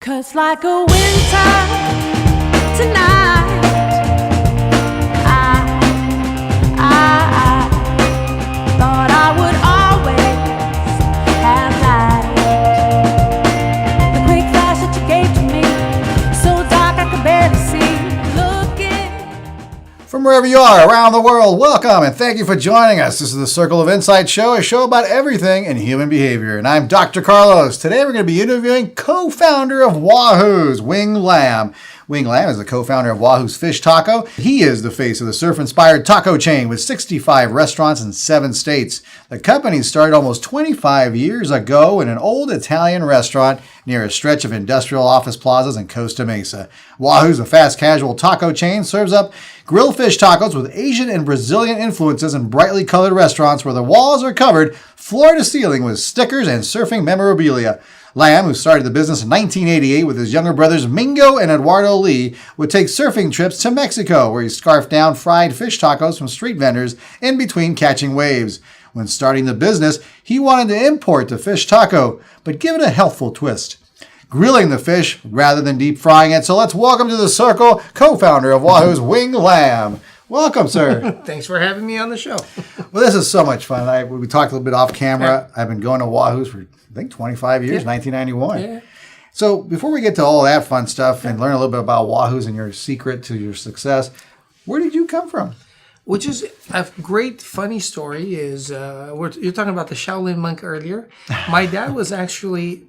'Cause like a winter tonight, I thought I would always have light. The quick flash that you gave to me, so dark I could barely see. Looking From wherever you are around the world, welcome and thank you for joining us. This is the Circle of Insight Show, a show about everything in human behavior. And I'm Dr. Carlos. Today we're going to be interviewing co-founder of Wahoo's, Wing Lam. Wing Lam is the co-founder of Wahoo's Fish Taco. He is the face of the surf-inspired taco chain with 65 restaurants in 7 states. The company started almost 25 years ago in an old Italian restaurant near a stretch of industrial office plazas in Costa Mesa. Wahoo's, a fast casual taco chain, serves up grilled fish tacos with Asian and Brazilian influences in brightly colored restaurants where the walls are covered floor to ceiling with stickers and surfing memorabilia. Lam, who started the business in 1988 with his younger brothers Mingo and Eduardo Lee, would take surfing trips to Mexico, where he scarfed down fried fish tacos from street vendors in between catching waves. When starting the business, he wanted to import the fish taco, but give it a healthful twist, grilling the fish rather than deep frying it. So let's welcome to the circle co-founder of Wahoo's, Wing Lam. Welcome, sir. Thanks for having me on the show. Well, this is so much fun. We talked a little bit off camera. I've been going to Wahoo's for, I think, 25 years, 1991. Yeah. So before we get to all that fun stuff and learn a little bit about Wahoo's and your secret to your success, where did you come from? Which is a great, funny story. Is you're talking about the Shaolin monk earlier. My dad was actually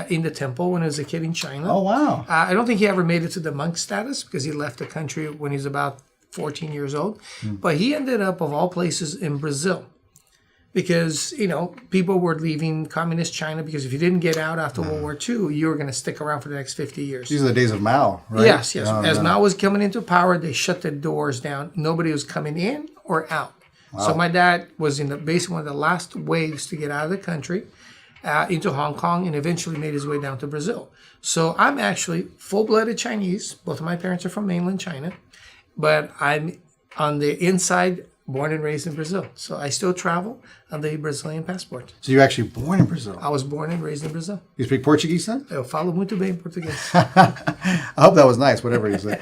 in the temple when he was a kid in China. Oh, wow. I don't think he ever made it to the monk status because he left the country when he was about 14 years old. But he ended up, of all places, in Brazil. Because, people were leaving communist China because if you didn't get out after World War II, you were going to stick around for the next 50 years. These are the days of Mao, right? Yes. As Mao was coming into power, they shut the doors down. Nobody was coming in or out. Wow. So my dad was in basically one of the last waves to get out of the country into Hong Kong and eventually made his way down to Brazil. So I'm actually full-blooded Chinese. Both of my parents are from mainland China. But I'm on the inside, born and raised in Brazil. So I still travel on the Brazilian passport. So you're actually born in Brazil? I was born and raised in Brazil. You speak Portuguese, then? Eu falo muito bem português. I hope that was nice, whatever you said.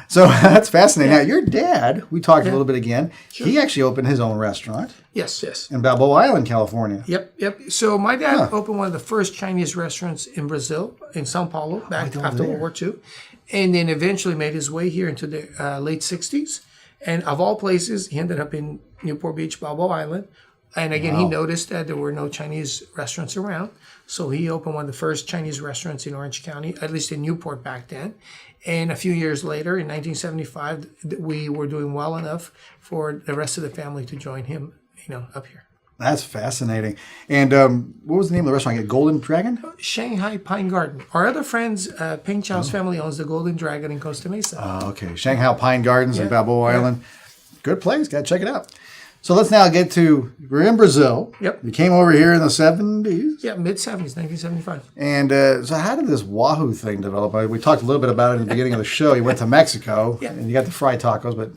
So that's fascinating. Now, your dad, we talked a little bit again, he actually opened his own restaurant. Yes. In Balboa Island, California. Yep. So my dad opened one of the first Chinese restaurants in Brazil, in Sao Paulo, back after World War II. And then eventually made his way here into the late 60s. And of all places, he ended up in Newport Beach, Balboa Island. And again, he noticed that there were no Chinese restaurants around. So he opened one of the first Chinese restaurants in Orange County, at least in Newport back then. And a few years later, in 1975, we were doing well enough for the rest of the family to join him, up here. That's fascinating. And what was the name of the restaurant? Golden Dragon? Shanghai Pine Garden. Our other friends, Peng Chow's family owns the Golden Dragon in Costa Mesa. Oh, okay. Shanghai Pine Gardens in Balboa Island. Good place. Got to check it out. So let's now get to, we're in Brazil. Yep. You came over here in the 70s? Yeah, mid-70s, 1975. And so how did this Wahoo thing develop? We talked a little bit about it in the beginning of the show. You went to Mexico, and you got the fried tacos, but...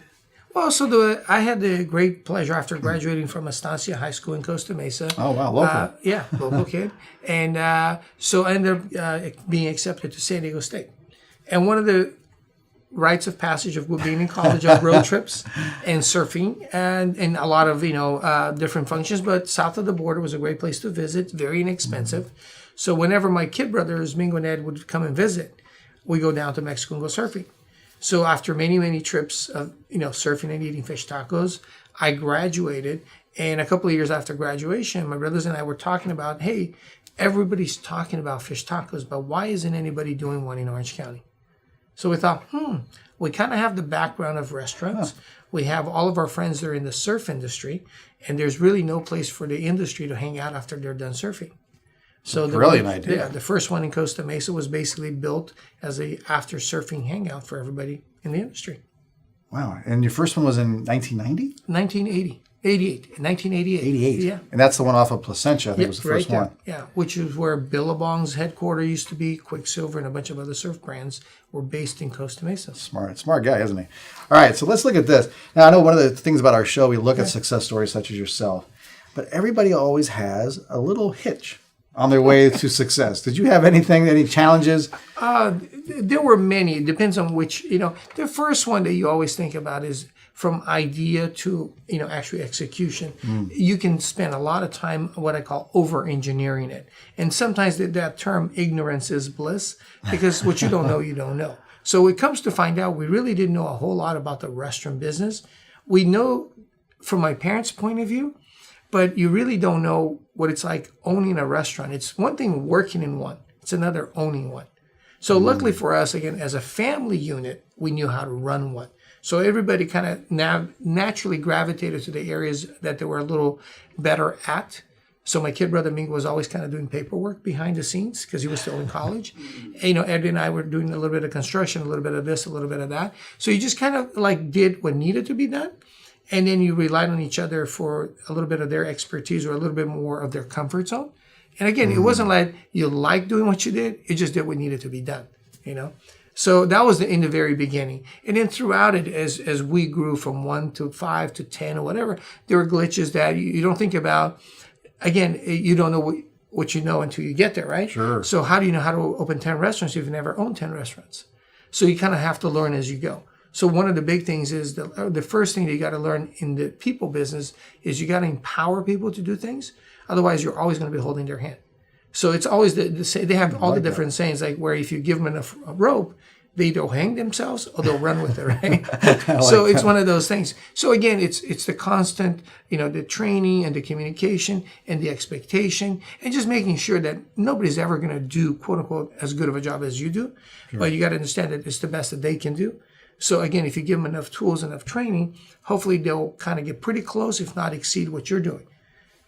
Well, so I had the great pleasure after graduating from Estancia High School in Costa Mesa. Oh, wow, local. Local kid. And so I ended up being accepted to San Diego State. And one of the rites of passage of being in college are road trips and surfing and a lot of, different functions. But south of the border was a great place to visit, very inexpensive. So whenever my kid brothers, Mingo and Ed, would come and visit, we go down to Mexico and go surfing. So after many, many trips of, surfing and eating fish tacos, I graduated. And a couple of years after graduation, my brothers and I were talking about, hey, everybody's talking about fish tacos, but why isn't anybody doing one in Orange County? So we thought, we kind of have the background of restaurants. We have all of our friends that are in the surf industry, and there's really no place for the industry to hang out after they're done surfing. So brilliant idea. Yeah, the first one in Costa Mesa was basically built as a after surfing hangout for everybody in the industry. Wow. And your first one was in 1990? 1988. 88. Yeah. And that's the one off of Placentia, I think was the first one. Yeah, which is where Billabong's headquarters used to be. Quicksilver and a bunch of other surf brands were based in Costa Mesa. Smart guy, isn't he? All right, so let's look at this. Now, I know one of the things about our show, we look at success stories such as yourself, but everybody always has a little hitch. on their way to success? Did you have any challenges? There were many. It depends on which, the first one that you always think about is from idea to, actually execution. You can spend a lot of time, what I call over-engineering it. And sometimes that term ignorance is bliss, because what you don't know, you don't know. So it comes to find out, we really didn't know a whole lot about the restaurant business. We know from my parents' point of view, but you really don't know what it's like owning a restaurant. It's one thing working in one. It's another owning one. So luckily for us, again, as a family unit, we knew how to run one. So everybody kind of naturally gravitated to the areas that they were a little better at. So my kid brother Ming was always kind of doing paperwork behind the scenes because he was still in college. And, Ed and I were doing a little bit of construction, a little bit of this, a little bit of that. So you just kind of like did what needed to be done. And then you relied on each other for a little bit of their expertise or a little bit more of their comfort zone. And again, it wasn't like you liked doing what you did. It just did what needed to be done, So that was in the very beginning. And then throughout it, as we grew from 1 to 5 to 10 or whatever, there were glitches that you don't think about. Again, you don't know what you know until you get there, right? Sure. So how do you know how to open 10 restaurants if you've never owned 10 restaurants? So you kind of have to learn as you go. So one of the big things is the first thing that you got to learn in the people business is you got to empower people to do things. Otherwise, you're always going to be holding their hand. So it's always they have all the different sayings, like where if you give them enough rope, they either hang themselves or they'll run with it, right? So it's one of those things. So again, it's the constant, the training and the communication and the expectation and just making sure that nobody's ever going to do, quote unquote, as good of a job as you do. Sure. But you got to understand that it's the best that they can do. So again, if you give them enough tools, enough training, hopefully they'll kind of get pretty close, if not exceed what you're doing.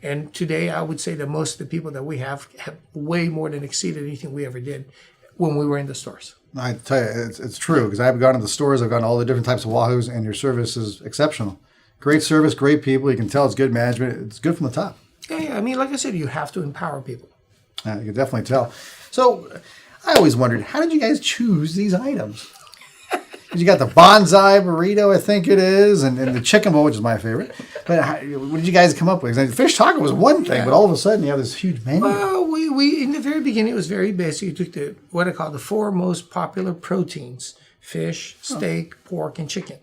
And today, I would say that most of the people that we have way more than exceeded anything we ever did when we were in the stores. I tell you, it's true, because I've gone to the stores, I've gone to all the different types of Wahoos, and your service is exceptional. Great service, great people. You can tell it's good management. It's good from the top. Yeah. I mean, like I said, you have to empower people. You can definitely tell. So I always wondered, how did you guys choose these items? You got the bonsai burrito, I think it is, and the chicken bowl, which is my favorite. But what did you guys come up with? Fish taco was one thing, but all of a sudden you have this huge menu. Well, we in the very beginning, it was very basic. You took what I call the 4 most popular proteins: fish, steak, pork, and chicken.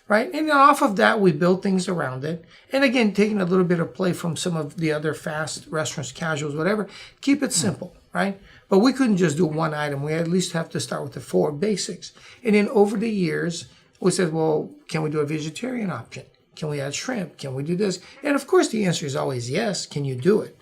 Right? And then off of that, we built things around it. And again, taking a little bit of play from some of the other fast restaurants, casuals, whatever. Keep it simple, right? But we couldn't just do one item. We at least have to start with the 4 basics. And then over the years, we said, well, can we do a vegetarian option? Can we add shrimp? Can we do this? And of course, the answer is always yes. Can you do it?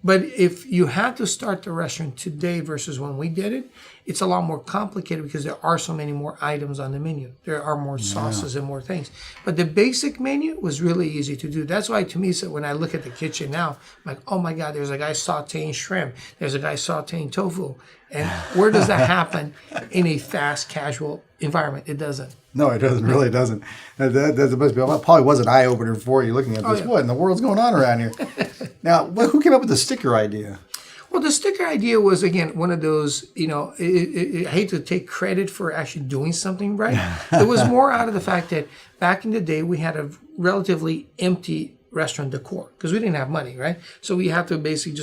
But if you had to start the restaurant today versus when we did it, it's a lot more complicated because there are so many more items on the menu. There are more sauces and more things. But the basic menu was really easy to do. That's why, to me, so when I look at the kitchen now, I'm like, oh my God, there's a guy sauteing shrimp. There's a guy sauteing tofu. And where does that happen in a fast, casual environment? It doesn't. No, it doesn't. Really, it doesn't. That probably was an eye-opener for you looking at this. Yeah. What in the world's going on around here? Now, who came up with the sticker idea? Well, the sticker idea was, again, one of those, I hate to take credit for actually doing something right. It was more out of the fact that back in the day, we had a relatively empty restaurant decor because we didn't have money, right? So we have to basically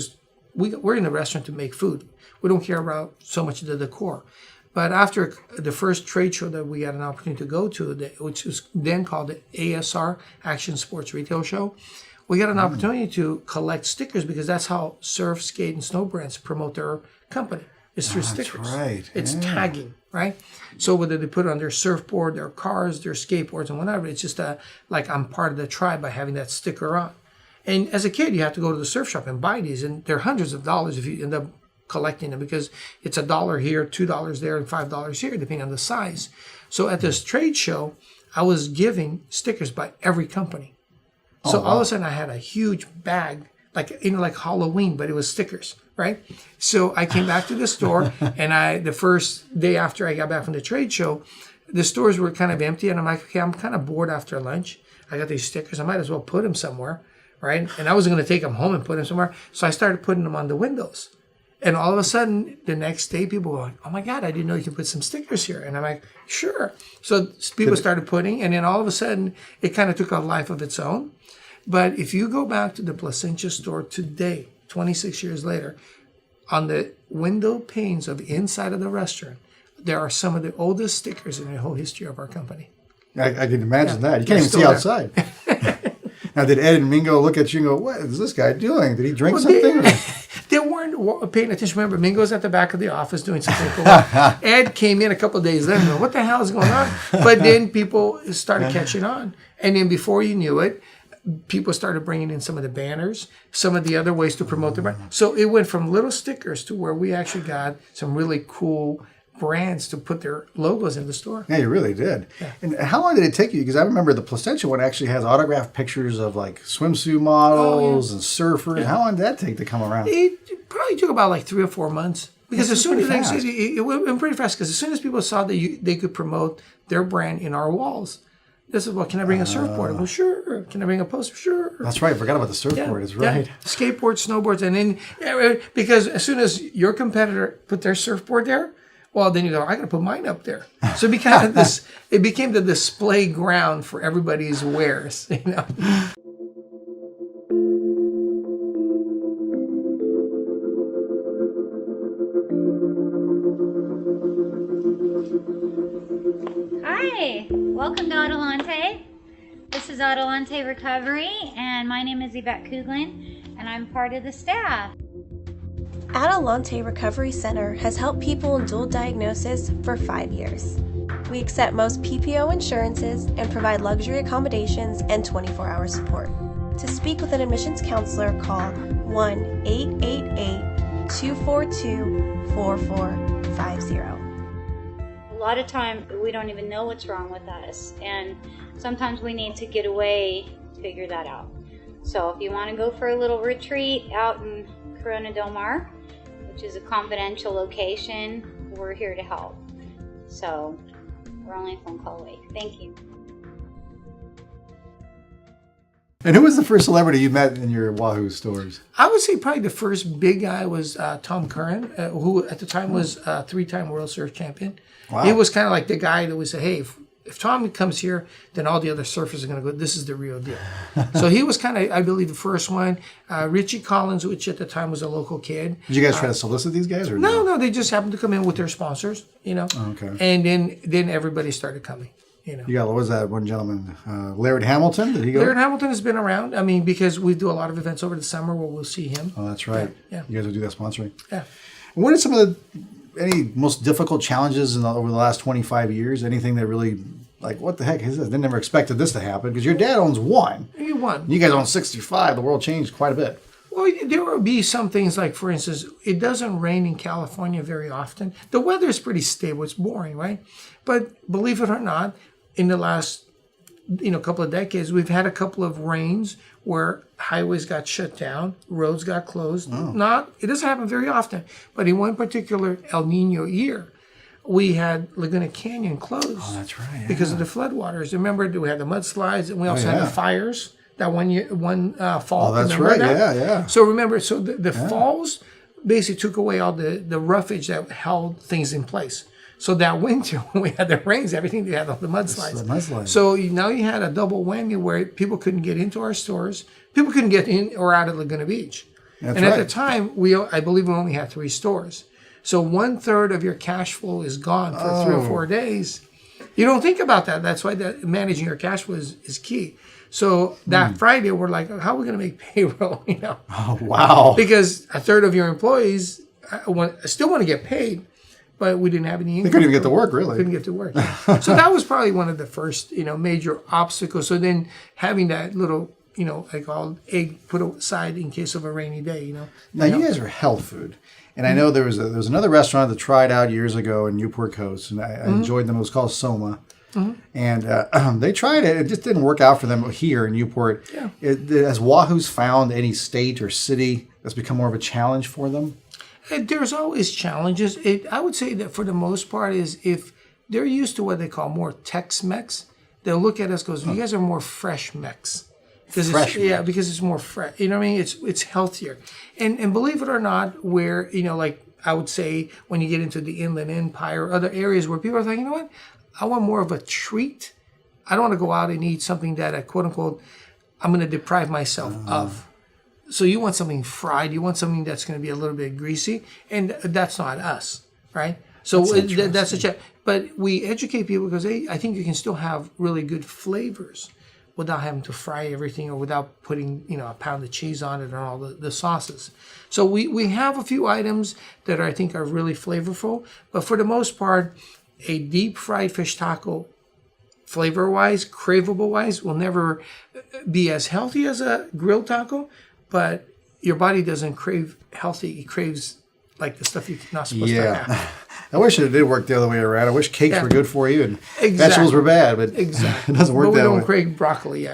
we're in a restaurant to make food. We don't care about so much of the decor. But after the first trade show that we had an opportunity to go to, which was then called the ASR, Action Sports Retail Show, we got an opportunity to collect stickers because that's how surf, skate, and snow brands promote their company. It's through stickers. That's right. It's tagging, right? So whether they put it on their surfboard, their cars, their skateboards, and whatever, it's just like I'm part of the tribe by having that sticker on. And as a kid, you have to go to the surf shop and buy these, and they're hundreds of dollars if you end up collecting them because it's $1 here, $2 there, and $5 here, depending on the size. So at this trade show, I was giving stickers by every company. So all of a sudden, I had a huge bag, like Halloween, but it was stickers, right? So I came back to the store, and the first day after I got back from the trade show, the stores were kind of empty, and I'm like, okay, I'm kind of bored after lunch. I got these stickers. I might as well put them somewhere, right? And I wasn't going to take them home and put them somewhere. So I started putting them on the windows. And all of a sudden, the next day, people were like, oh my God, I didn't know you could put some stickers here. And I'm like, sure. So people started putting, and then all of a sudden, it kind of took a life of its own. But if you go back to the Placentia store today, 26 years later, on the window panes of the inside of the restaurant, there are some of the oldest stickers in the whole history of our company. I can imagine that. You can't even still see there. outside. Now, did Ed and Mingo look at you and go, what is this guy doing? Did he drink something? They weren't paying attention. Remember, Mingo's at the back of the office doing something cool. Ed came in a couple of days later and go, what the hell is going on? But then people started catching on. And then before you knew it, people started bringing in some of the banners, some of the other ways to promote the brand. So it went from little stickers to where we actually got some really cool brands to put their logos in the store. Yeah, you really did. Yeah. And how long did it take you? Because I remember the Placentia one actually has autographed pictures of like swimsuit models and surfers. Yeah. How long did that take to come around? It probably took about like 3 or 4 months. Because as soon as it went pretty fast. Because as soon as people saw that they could promote their brand in our walls, this is, well, can I bring a surfboard? Well, sure. Can I bring a poster? Sure. That's right. I forgot about the surfboard. That's right. Yeah. Skateboards, snowboards, and then because as soon as your competitor put their surfboard there, well, then you go, I got to put mine up there. So it became the display ground for everybody's wares. You know. Hi, welcome to Adelante. This is Adelante Recovery, and my name is Yvette Kuglin, and I'm part of the staff. Adelante Recovery Center has helped people in dual diagnosis for 5 years. We accept most PPO insurances and provide luxury accommodations and 24-hour support. To speak with an admissions counselor, call 1-888-242-4450. A lot of time we don't even know what's wrong with us, and sometimes we need to get away to figure that out. So if you want to go for a little retreat out in Corona Del Mar, which is a confidential location, we're here to help. So we're only a phone call away. Thank you. And who was the first celebrity you met in your Wahoo stores? I would say probably the first big guy was Tom Curran, who at the time was a 3-time World Surf Champion. Wow. He was kind of like the guy that would say, hey, if Tom comes here, then all the other surfers are going to go, this is the real deal. So he was kind of, I believe, the first one. Richie Collins, which at the time was a local kid. Did you guys try to solicit these guys? Or no, they just happened to come in with their sponsors, you know. Oh, okay. And then everybody started coming, you know. You got, what was that one gentleman? Laird Hamilton? Did he go? Laird Hamilton has been around. I mean, because we do a lot of events over the summer where we'll see him. Oh, that's right. Yeah. You guys will do that sponsoring. Yeah. And what are some of any most difficult challenges over the last 25 years? Anything that really, like, what the heck is this? They never expected this to happen because your dad owns one. He won. You guys own 65. The world changed quite a bit. Well, there will be some things like, for instance, it doesn't rain in California very often. The weather is pretty stable. It's boring, right? But believe it or not, in the last couple of decades, we've had a couple of rains where highways got shut down, roads got closed. Oh. It doesn't happen very often, but in one particular El Nino year, we had Laguna Canyon closed. Oh, that's right. Yeah. Because of the floodwaters. Remember, we had the mudslides, and we also had the fires that one fall. Oh, that's right. That? Yeah. So remember, the falls basically took away all the roughage that held things in place. So that winter, when we had the rains, everything, they had all the mudslides. So now you had a double whammy where people couldn't get into our stores. People couldn't get in or out of Laguna Beach. At the time, I believe we only had 3 stores. So 1/3 of your cash flow is gone for 3 or 4 days. You don't think about that. That's why managing your cash flow is key. So that Friday, we're like, how are we going to make payroll? Oh, wow. Because 1/3 of your employees still want to get paid, but we didn't have any income. They couldn't even get to work, really. Couldn't get to work. So that was probably one of the first, major obstacles. So then having that little, I call egg put aside in case of a rainy day, Now, you guys are health food. And I know there was another restaurant that tried out years ago in Newport Coast, and I enjoyed them. It was called Soma. And they tried it. It just didn't work out for them here in Newport. Yeah. Has Wahoo's found any state or city that's become more of a challenge for them? There's always challenges. I would say that for the most part is if they're used to what they call more Tex-Mex, they'll look at us and go, you guys are more fresh Mex. Because it's more fresh. You know what I mean? It's healthier. And believe it or not, where, like I would say when you get into the Inland Empire or other areas where people are thinking, you know what? I want more of a treat. I don't want to go out and eat something that I, quote unquote, I'm going to deprive myself of. So you want something fried. You want something that's going to be a little bit greasy, and that's not us, right? So that's a check. But we educate people because I think you can still have really good flavors without having to fry everything or without putting, a pound of cheese on it and all the sauces. So we have a few items that I think are really flavorful, but for the most part, a deep fried fish taco, flavor-wise, craveable-wise, will never be as healthy as a grilled taco, but your body doesn't crave healthy. It craves like the stuff you're not supposed to have. I wish it did work the other way around. I wish cakes were good for you and Exactly. vegetables were bad, but Exactly. it doesn't work but we that don't way. crave broccoli,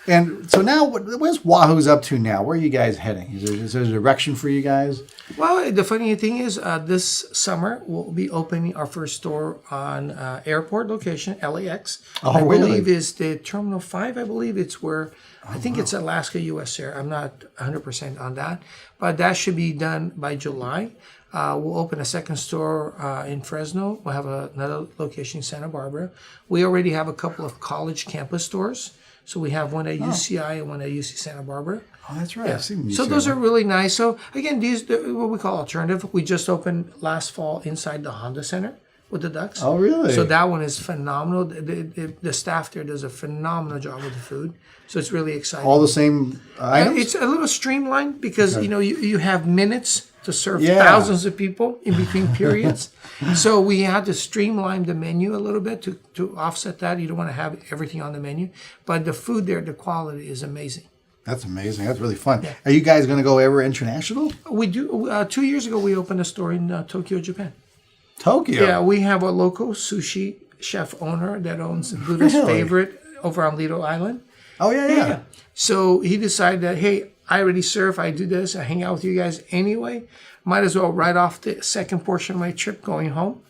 And so now, where's Wahoo's up to now? Where are you guys heading? Is there a direction for you guys? Well, the funny thing is, this summer we'll be opening our first store on airport location, LAX. Oh, I really? believe is the Terminal 5. I believe it's where, I think it's Alaska US Air. I'm not 100% on that. But that should be done by July. We'll open a second store in Fresno. We'll have another location in Santa Barbara. We already have a couple of college campus stores. So we have one at UCI and one at UC Santa Barbara. Oh, that's right. I've seen So those are really nice. So again, these are what we call alternative. We just opened last fall inside the Honda Center with the Ducks. Oh, really? So that one is phenomenal. The staff there does a phenomenal job with the food. So it's really exciting. all the same items? It's a little streamlined because you have minutes to serve Yeah. thousands of people in between periods. So we had to streamline the menu a little bit to offset that. You don't want to have everything on the menu, but the food there, the quality is amazing. That's amazing. That's really fun. Are you guys going to go ever international? We do. 2 years ago, we opened a store in Tokyo, Japan. Tokyo? Yeah, we have a local sushi chef owner that owns Buddha's Really? favorite over on Lido Island. Oh, yeah. So he decided that, hey, I already surf, I do this, I hang out with you guys anyway. Might as well write off the second portion of my trip going home.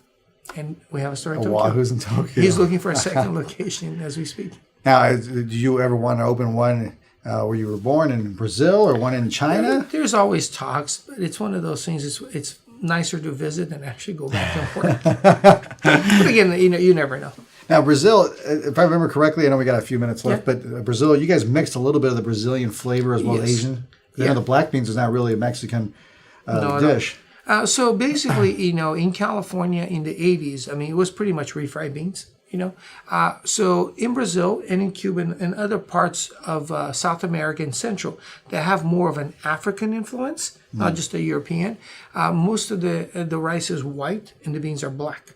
And we have a store in Tokyo. Wahoo's in Tokyo. He's looking for a second location as we speak. Now, did you ever want to open one where you were born in Brazil or one in China? There's always talks, but it's one of those things, it's nicer to visit than actually go back and work. But again, you never know. Now, Brazil, if I remember correctly, I know we got a few minutes left, but Brazil, you guys mixed a little bit of the Brazilian flavor as well as Yes. Asian. You know, the black beans is not really a Mexican dish. So basically, in California in the 80s, I mean, it was pretty much refried beans, So in Brazil and in Cuba and other parts of South America and Central that have more of an African influence, not just a European, most of the rice is white and the beans are black.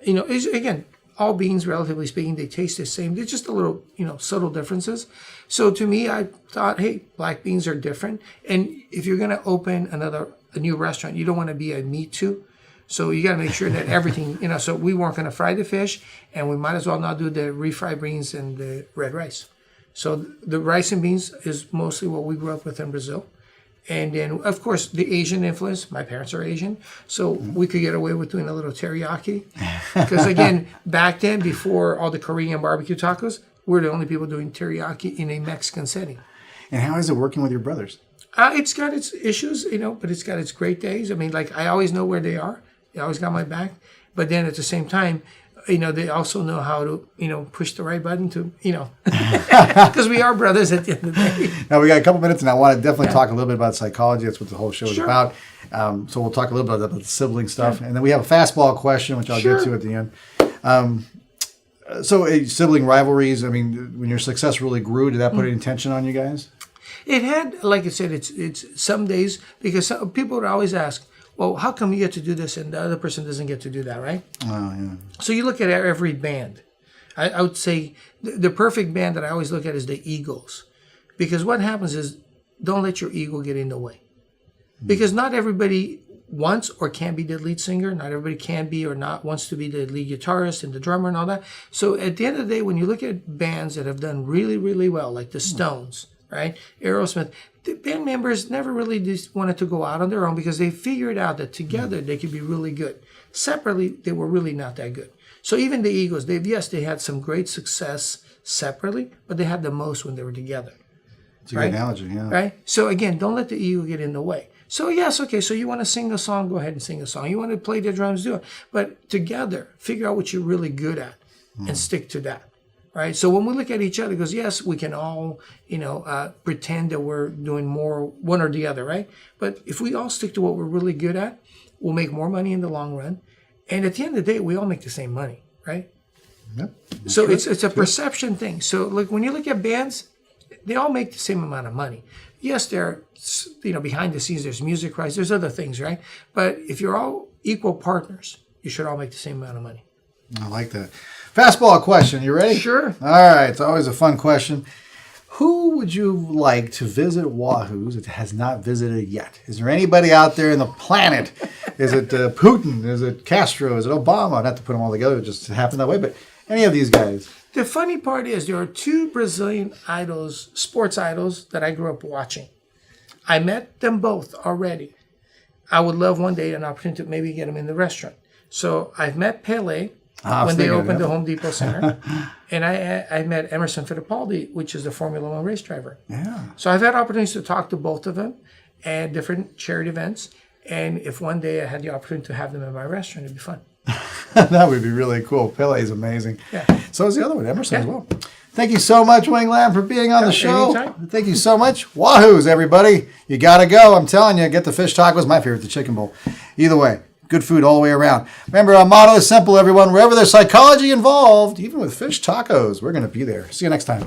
Again, all beans, relatively speaking, they taste the same. They're just a little, subtle differences. So to me, I thought, hey, black beans are different. And if you're going to open a new restaurant, you don't want to be a me too. So you got to make sure that everything, so we weren't going to fry the fish, and we might as well not do the refried beans and the red rice. So the rice and beans is mostly what we grew up with in Brazil. And then, of course, the Asian influence. My parents are Asian, so we could get away with doing a little teriyaki. Because again, back then, before all the Korean barbecue tacos, we're the only people doing teriyaki in a Mexican setting. And how is it working with your brothers? It's got its issues, but it's got its great days. I mean, I always know where they are. They always got my back. But then at the same time, they also know how to, push the right button to, because we are brothers at the end of the day. Now, we got a couple minutes, and I want to definitely talk a little bit about psychology. That's what the whole show is Sure. about. So we'll talk a little bit about the sibling stuff. And then we have a fastball question, which I'll get to at the end. So sibling rivalries, I mean, when your success really grew, did that put any tension on you guys? It had, like I said, it's some days, because people would always ask, well, how come you get to do this and the other person doesn't get to do that, right? Oh, yeah. So you look at every band. I would say the perfect band that I always look at is the Eagles. Because what happens is, don't let your ego get in the way. Because not everybody wants or can be the lead singer. Not everybody can be or not wants to be the lead guitarist and the drummer and all that. So at the end of the day, when you look at bands that have done really, really well, like the Stones, right? Aerosmith, the band members never really just wanted to go out on their own because they figured out that together they could be really good. Separately, they were really not that good. So even the Eagles, they had some great success separately, but they had the most when they were together. It's a good analogy, yeah. Right? So again, don't let the ego get in the way. So yes, okay, so you want to sing a song, go ahead and sing a song. You want to play the drums, do it. But together, figure out what you're really good at and stick to that. right? So when we look at each other, because yes, we can all, pretend that we're doing more one or the other, right? But if we all stick to what we're really good at, we'll make more money in the long run. And at the end of the day, we all make the same money, right? Yep. So it's a perception thing. So like when you look at bands, they all make the same amount of money. Yes, there are, behind the scenes, there's music rights, there's other things, right? But if you're all equal partners, you should all make the same amount of money. I like that. Fastball question. You ready? Sure. All right. It's always a fun question. Who would you like to visit Wahoo's that has not visited yet? Is there anybody out there in the planet? Is it Putin? Is it Castro? Is it Obama? Not to put them all together, it just happened that way, but any of these guys. The funny part is there are two Brazilian idols, sports idols, that I grew up watching. I met them both already. I would love one day an opportunity to maybe get them in the restaurant. So I've met Pele when they opened the Home Depot Center. And I met Emerson Fittipaldi, which is the Formula One race driver. Yeah. So I've had opportunities to talk to both of them at different charity events. And if one day I had the opportunity to have them in my restaurant, it'd be fun. That would be really cool. Pele is amazing. Yeah. So is the other one, Emerson, as well. Thank you so much, Wing Lam, for being on the show. Anytime. Thank you so much. Wahoo's, everybody. You got to go. I'm telling you, get the fish tacos. My favorite, the chicken bowl. Either way, good food all the way around. Remember, our motto is simple, everyone. Wherever there's psychology involved, even with fish tacos, we're going to be there. See you next time.